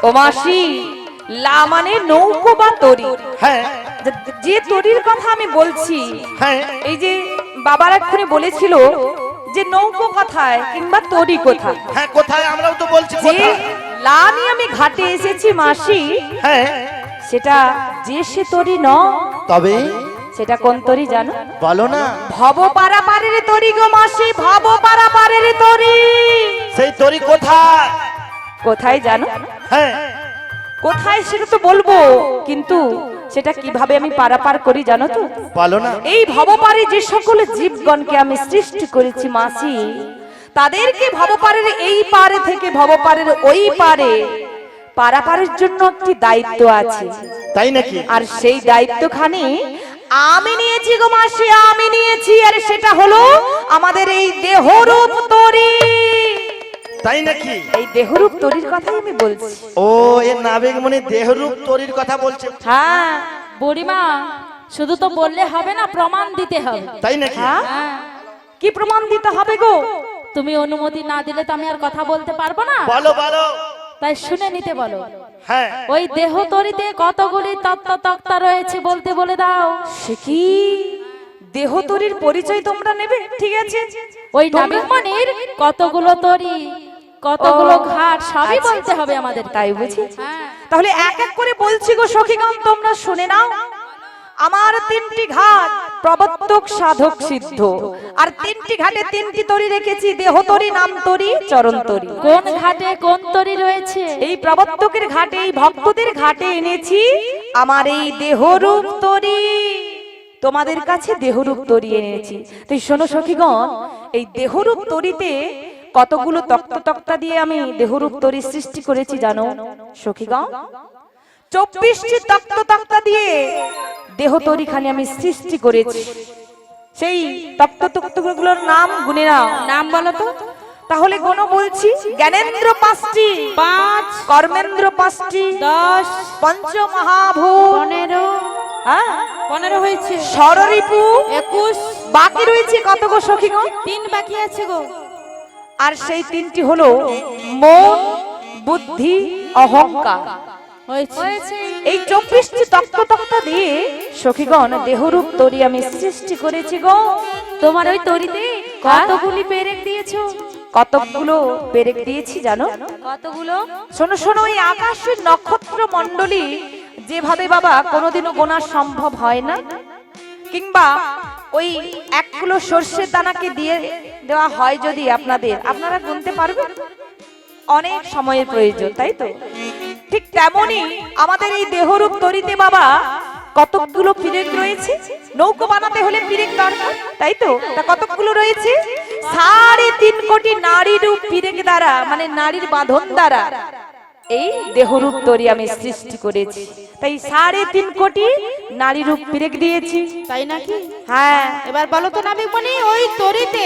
ও মাসি, লা মানে নৌকো বা তরি। হ্যাঁ যে তরির কথা আমি বলছি, হ্যাঁ এই যে বাবার এক্ষুনি বলেছিল যে নৌকো কোথায় কিংবা তরি কোথায়, হ্যাঁ কোথায় আমরাও তো বলছি যে কোথায়। লা নিয়ে আমি ঘাটে এসেছি মাসি, হ্যাঁ সেটা যে সে তরি ন, তবে সেটা কোন তরি জানো? বলো না। ভব পারাপারের তরি গো মাসি, ভব পারাপারের তরি। সেই তরি কোথায়? কোথায় জানো? হ্যাঁ কোথায় সেটা তো বলবো, কিন্তু সেটা কিভাবে আমি পারাপার করি জানো তো? বলো না। এই ভবপারে যে সকল জীবগণকে আমি সৃষ্টি করেছি মাসি, তাদেরকে ভবপারের এই পারে থেকে ভবপারের ওই পারে পারাপারের জন্য একটি দায়িত্ব আছে। তাই নাকি? আর সেই দায়িত্বখানি আমি নিয়েছি গো মাসি, আমি নিয়েছি। আর সেটা হলো আমাদের এই দেহরূপ তরি। তাই নাকি? এই দেহরূপ তরির কথাই আমি বলছি। ও এর নাবিক মনে দেহরূপ তরির কথা বলছে। হ্যাঁ বুড়িমা, শুধু তো বললে হবে না, প্রমাণ দিতে হবে। তাই নাকি? হ্যাঁ, হ্যাঁ, কি প্রমাণ দিতে হবে গো? তুমি অনুমতি না দিলে তো আমি আর কথা বলতে পারবো না। বলো বলো। তাই শুনে নিতে বলো। হ্যাঁ ওই দেহ তরিতে কতগুলি তত্ত্ব তক্তা রয়েছে বলতে বলে দাও। সে কি দেহ তরির পরিচয় তোমরা নেবে? ঠিক আছে, ওই নাবিকমণির কতগুলো তরি, কতগুলো ঘাট সবই আচ্ছা, বলতে হবে আমাদের। তাই বুঝি? হ্যাঁ। তাহলে এক এক করে বলছি গো সখীগণ, তোমরা শুনে নাও। আমার তিনটি ঘাট প্রবর্তক সাধক সিদ্ধ, আর তিনটি ঘাটে তিনটি তরি রেখেছি, দেহ তরি, নাম তরি, চরণ তরি। কোন ঘাটে কোন তরি রয়েছে? এই প্রবর্তকের ঘাটে, এই ভক্তদের ঘাটে এনেছি আমার এই দেহরূপ তরি। তোমাদের কাছে দেহরূপ তরি এনেছি। তাই শোনো সখীগণ, এই দেহরূপ তরিতে কতগুলো তক্ত তক্তা দিয়ে আমি দেহরূপ তরি সৃষ্টি করেছি জানো সখীগণ? 24টি তক্ত তক্তা দিয়ে দেহ তরিখানি আমি সৃষ্টি করেছি। সেই তক্ত তক্তগুলোর নাম গুনে নাও। নাম বলো তো। তাহলে কোন বলছি, জ্ঞানেন্দ্র 5টি, 5, কর্মেন্দ্র 5টি, 10, পঞ্চমহাভূত, 15, হ্যাঁ, 15 হয়েছে, ষড়রিপু, 21, বাকি রয়েছে কত গো সখীগণ? 3 বাকি আছে গো। আর সেই তিনটি হলো মন, বুদ্ধি, অহংকার। হয়েছে। এই 24টি তক্ত তক্তা দিয়ে সখীগণ দেহরূপ তরি আমি সৃষ্টি করেছি গো। তোমার ওই তরিতে কতগুলি পেরেক দিয়েছো? কতগুলো পেরেক দিয়েছি জানো? কতগুলো? শোনো শোনো, এই আকাশের নক্ষত্র মণ্ডলী যেভাবে বাবা কোনোদিনও গোনা সম্ভব হয় না, কিংবা ওই 1 কিলো সর্ষের দানাকে দিয়ে দেওয়া হয় যদি আপনাদের, আপনারা গুনতে পারবেন? অনেক সময়ের প্রয়োজন, তাই তো? ঠিক তেমনি আমাদের এই দেহরূপ তরিতে বাবা কতগুলো পিরেক রয়েছে। নৌকো বানাতে হলে পিরেক দরকার, তাই তো? তা কতগুলো রয়েছে? 3.5 কোটি নারী রূপ পিরেক দ্বারা, মানে নারীর বাঁধন দ্বারা এই দেহরূপ তরি আমি সৃষ্টি করেছি। তাই 3.5 কোটি নারী রূপ পিরেক দিয়েছি। তাই নাকি? হ্যাঁ, এবার বলো তো নাবিকমণি, ওই তরিতে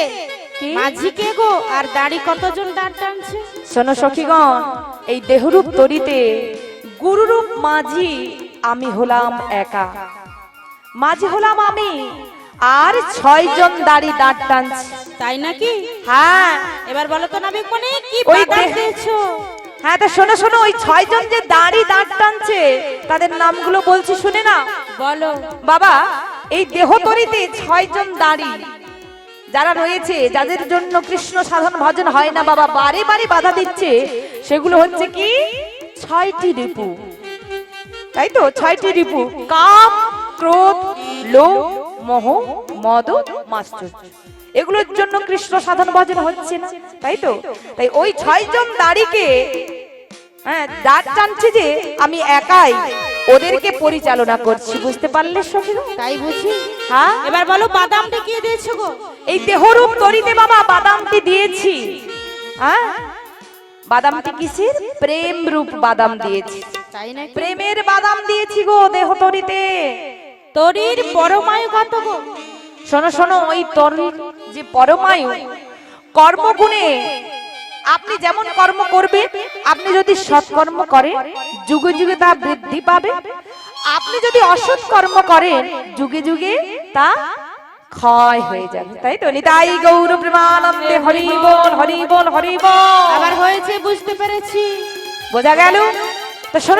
মাঝি কে গো, আর দাড়ি কতজন দাঁড় টানছে? শোনো সখীগণ, এই দেহরূপ তরিতে গুরুরূপ মাঝি আমি হলাম একা, মাঝি হলাম আমি, আর 6 জন দাড়ি দাঁড় টানছে। তাই নাকি? হ্যাঁ, এবার বলো তো নাবিকমণি, কি ওই বাধা দেহ- দিয়েছো? হ্যাঁ, তা শোনো শোনো, ওই 6 জন যে দাড়ি দাঁড় টানছে তাদের নামগুলো বলছি, শুনে না বলো। বাবা। এই দেহতরিতে 6 জন দাড়ি যারা রয়েছে, যাদের জন্য কৃষ্ণ সাধন ভজন হয় না বাবা, বারে বারে বাধা দিচ্ছে, সেগুলো হচ্ছে কি 6টি রিপু, তাই তো? 6টি রিপু, কাম, ক্রোধ, লোভ, মোহ, মদ, মাশ্চর্য। এগুলোর জন্য কৃষ্ণ সাধন ভজন হচ্ছে না, তাই তো? তাই ওই 6 জন দাড়িকে, হ্যাঁ, দাঁড় টানছে যে আমি একাই ওদেরকে পরিচালনা করছি, বুঝতে পারলে সখীরা? তাই বুঝি। হ্যাঁ, এবার বলো, বাদামটা কি দিয়েছো গো? এই দেহরূপ তরিতে বাবা বাদামটি দিয়েছি। হ্যাঁ, বাদামটি কিসের? প্রেম রূপ বাদাম দিয়েছি, তাই নাকি? প্রেমের বাদাম দিয়েছি গো দেহ তরিতে। তরির পরমায়ু কত গো? শোনো শোনো, ওই তরির যে পরমায়ু, কর্মগুণে আপনি যেমন কর্ম করবেন, আপনি যদি সৎকর্ম করেন যুগে যুগে তা বৃদ্ধি পাবে, আপনি যদি অসৎ কর্ম করেন যুগে যুগে তা ক্ষয় হয়ে যাবে, তাই তো? নিতাই গৌর প্রেমানন্দে হরি বল, হরি বল, হরি বল। আবার হয়েছে, বুঝতে পেরেছি। বোঝা গেল? তো শোনো